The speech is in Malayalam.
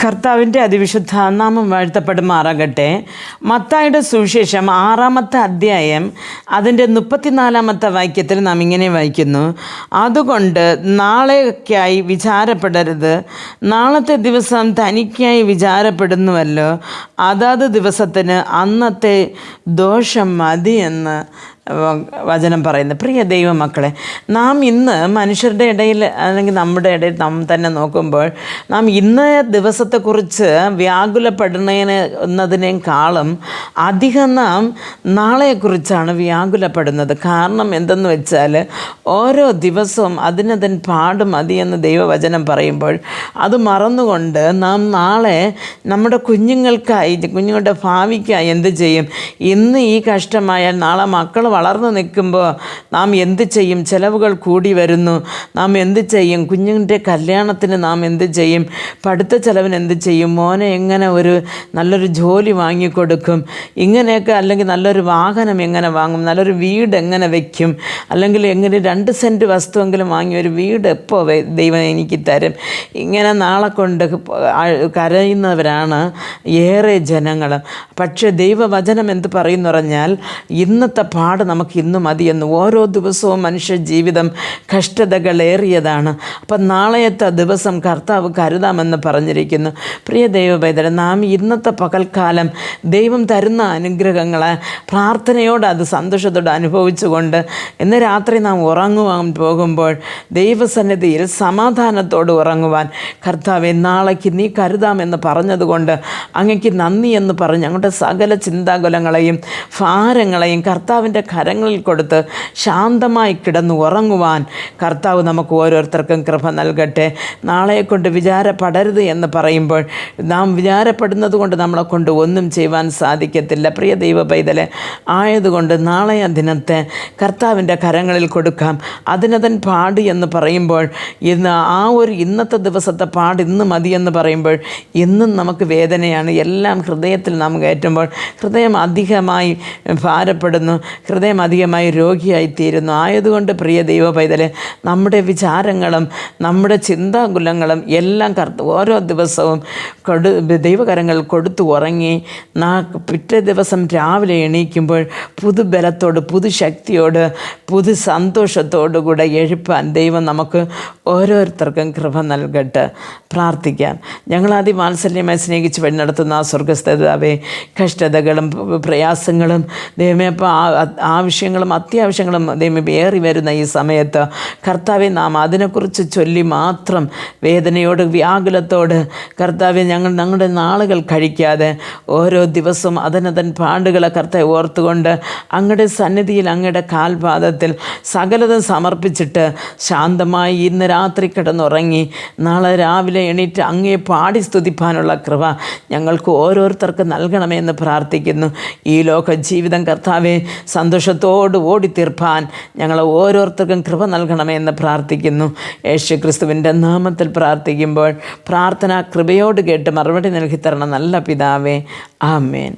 കർത്താവിൻ്റെ അതിവിശുദ്ധ നാമം വാഴ്ത്തപ്പെടുമാറാകട്ടെ. മത്തായിയുടെ സുവിശേഷം 6-ാമത്തെ അധ്യായം അതിൻ്റെ 34-ാമത്തെ വാക്യത്തിൽ നാം ഇങ്ങനെ വായിക്കുന്നു: അതുകൊണ്ട് നാളെക്കായി വിചാരപ്പെടരുത്, നാളത്തെ ദിവസം തനിക്കായി വിചാരപ്പെടുന്നുവല്ലോ, അതാത് ദിവസത്തിന് അന്നത്തെ ദോഷം മതിയെന്ന് വചനം പറയുന്നത്. പ്രിയ ദൈവമക്കളെ, നാം ഇന്ന് മനുഷ്യരുടെ ഇടയിൽ അല്ലെങ്കിൽ നമ്മുടെ ഇടയിൽ നാം തന്നെ നോക്കുമ്പോൾ നാം ഇന്ന ദിവസത്തെക്കുറിച്ച് വ്യാകുലപ്പെടുന്നതിനേക്കാളും അധികം നാം നാളെക്കുറിച്ചാണ് വ്യാകുലപ്പെടുന്നത്. കാരണം എന്തെന്ന് വെച്ചാൽ ഓരോ ദിവസവും അതിനതിന് പാട് മതിയെന്ന് ദൈവവചനം പറയുമ്പോൾ അത് മറന്നുകൊണ്ട് നാം നാളെ നമ്മുടെ കുഞ്ഞുങ്ങളുടെ ഭാവിക്കായി എന്ത് ചെയ്യും? ഇന്ന് ഈ കഷ്ടമായാൽ നാളെ മക്കൾ വളർന്നു നിൽക്കുമ്പോൾ നാം എന്ത് ചെയ്യും? ചിലവുകൾ കൂടി വരുന്നു. നാം എന്ത് ചെയ്യും? കുഞ്ഞിൻ്റെ കല്യാണത്തിന് നാം എന്ത് ചെയ്യും? പഠിത്ത ചിലവിന് എന്ത് ചെയ്യും? മോനെ എങ്ങനെ ഒരു നല്ലൊരു ജോലി വാങ്ങിക്കൊടുക്കും? ഇങ്ങനെയൊക്കെ. അല്ലെങ്കിൽ നല്ലൊരു വാഹനം എങ്ങനെ വാങ്ങും? നല്ലൊരു വീട് എങ്ങനെ വയ്ക്കും? അല്ലെങ്കിൽ എങ്ങനെ 2 സെൻറ്റ് വസ്തുവെങ്കിലും വാങ്ങി ഒരു വീട് എപ്പോൾ ദൈവം എനിക്ക് തരും? ഇങ്ങനെ നാളെ കൊണ്ട് കരയുന്നവരാണ് ഏറെ ജനങ്ങൾ. പക്ഷേ ദൈവവചനം എന്ത് പറയുന്നു പറഞ്ഞാൽ, ഇന്നത്തെ പാട് നമുക്ക് ഇന്ന് മതിയെന്ന്. ഓരോ ദിവസവും മനുഷ്യ ജീവിതം കഷ്ടതകളേറിയതാണ്. അപ്പം നാളെയത്തെ ദിവസം കർത്താവ് കരുതാമെന്ന് പറഞ്ഞിരിക്കുന്നു. പ്രിയ ദൈവപൈതലേ, നാം ഇന്നത്തെ പകൽക്കാലം ദൈവം തരുന്ന അനുഗ്രഹങ്ങളെ പ്രാർത്ഥനയോടെ അത് സന്തോഷത്തോടെ അനുഭവിച്ചുകൊണ്ട് ഇന്ന് രാത്രി നാം ഉറങ്ങുവാൻ പോകുമ്പോൾ ദൈവസന്നിധിയിൽ സമാധാനത്തോട് ഉറങ്ങുവാൻ, കർത്താവെ നാളേക്ക് നീ കരുതാമെന്ന് പറഞ്ഞതുകൊണ്ട് അങ്ങയ്ക്ക് നന്ദി എന്ന് പറഞ്ഞ് ഞങ്ങളുടെ സകല ചിന്താകുലങ്ങളെയും ഭാരങ്ങളെയും കർത്താവിൻ്റെ കരങ്ങളിൽ കൊടുത്ത് ശാന്തമായി കിടന്ന് ഉറങ്ങുവാൻ കർത്താവ് നമുക്ക് ഓരോരുത്തർക്കും കൃപ നൽകട്ടെ. നാളെക്കൊണ്ട് വിചാരപ്പെടരുത് എന്ന് പറയുമ്പോൾ നാം വിചാരപ്പെടുന്നത് കൊണ്ട് നമ്മളെ കൊണ്ട് ഒന്നും ചെയ്യുവാൻ സാധിക്കത്തില്ല. പ്രിയ ദൈവ പൈതലെ, ആയതുകൊണ്ട് നാളെയ ദിനത്തെ കർത്താവിൻ്റെ കരങ്ങളിൽ കൊടുക്കാം. അതിനതൻ പാട് എന്ന് പറയുമ്പോൾ ഇന്നത്തെ ദിവസത്തെ പാട് ഇന്ന് മതിയെന്ന് പറയുമ്പോൾ ഇന്നും നമുക്ക് വേദനയാണ്. എല്ലാം ഹൃദയത്തിൽ നാം കയറ്റുമ്പോൾ ഹൃദയം അധികമായി ഭാരപ്പെടുന്നു, ഹൃദയം അധികമായി രോഗിയായിത്തീരുന്നു. ആയതുകൊണ്ട് പ്രിയ ദൈവ പൈതലെ, നമ്മുടെ വിചാരങ്ങളും നമ്മുടെ ചിന്താകുലങ്ങളും എല്ലാം ഓരോ ദിവസവും ദൈവകരങ്ങൾ കൊടുത്തു ഉറങ്ങി പിറ്റേ ദിവസം രാവിലെ എണീക്കുമ്പോൾ പുതുബലത്തോട്, പുതുശക്തിയോട്, പുതു സന്തോഷത്തോടു കൂടെ എഴുപ്പാൻ ദൈവം നമുക്ക് ഓരോരുത്തർക്കും കൃപ നൽകട്ടെ. പ്രാർത്ഥിക്കാം. ഞങ്ങളാതിവാത്സല്യമായി സ്നേഹിച്ച് വഴി നടത്തുന്ന ആ സ്വർഗസ്ഥിതാവേ, കഷ്ടതകളും പ്രയാസങ്ങളും ദൈവമേ, അപ്പോൾ ആവശ്യങ്ങളും അത്യാവശ്യങ്ങളും ദൈവമേ ഏറി വരുന്ന ഈ സമയത്ത് കർത്താവെ, നാം അതിനെക്കുറിച്ച് ചൊല്ലി മാത്രം വേദനയോട് വ്യാകുലത്തോട് കർത്താവെ ഞങ്ങളുടെ നാളുകൾ കഴിക്കാതെ ഓരോ ദിവസവും അതിനതൻ പാടുകളെ കർത്താവെ ഓർത്തുകൊണ്ട് അങ്ങയുടെ സന്നിധിയിൽ അങ്ങയുടെ കാൽപാദത്തിൽ സകലതും സമർപ്പിച്ചിട്ട് ശാന്തമായി ഇന്ന് രാത്രി കിടന്നുറങ്ങി നാളെ രാവിലെ എണീറ്റ് അങ്ങയെ പാടി സ്തുതിപ്പാനുള്ള കൃപ ഞങ്ങൾക്ക് ഓരോരുത്തർക്ക് നൽകണമെന്ന് പ്രാർത്ഥിക്കുന്നു. ഈ ലോക ജീവിതം കർത്താവെ സന്തോഷത്തോട് ഓടിത്തീർപ്പാൻ ഞങ്ങൾ ഓരോരുത്തർക്കും കൃപ നൽകണമെന്ന് പ്രാർത്ഥിക്കുന്നു. യേശുക്രിസ്തുവിൻ്റെ നാമത്തിൽ പ്രാർത്ഥിക്കുമ്പോൾ പ്രാർത്ഥന കൃപയോട് കേട്ട് മറുപടി നൽകി തരണം നല്ല പിതാവേ. ആമേൻ.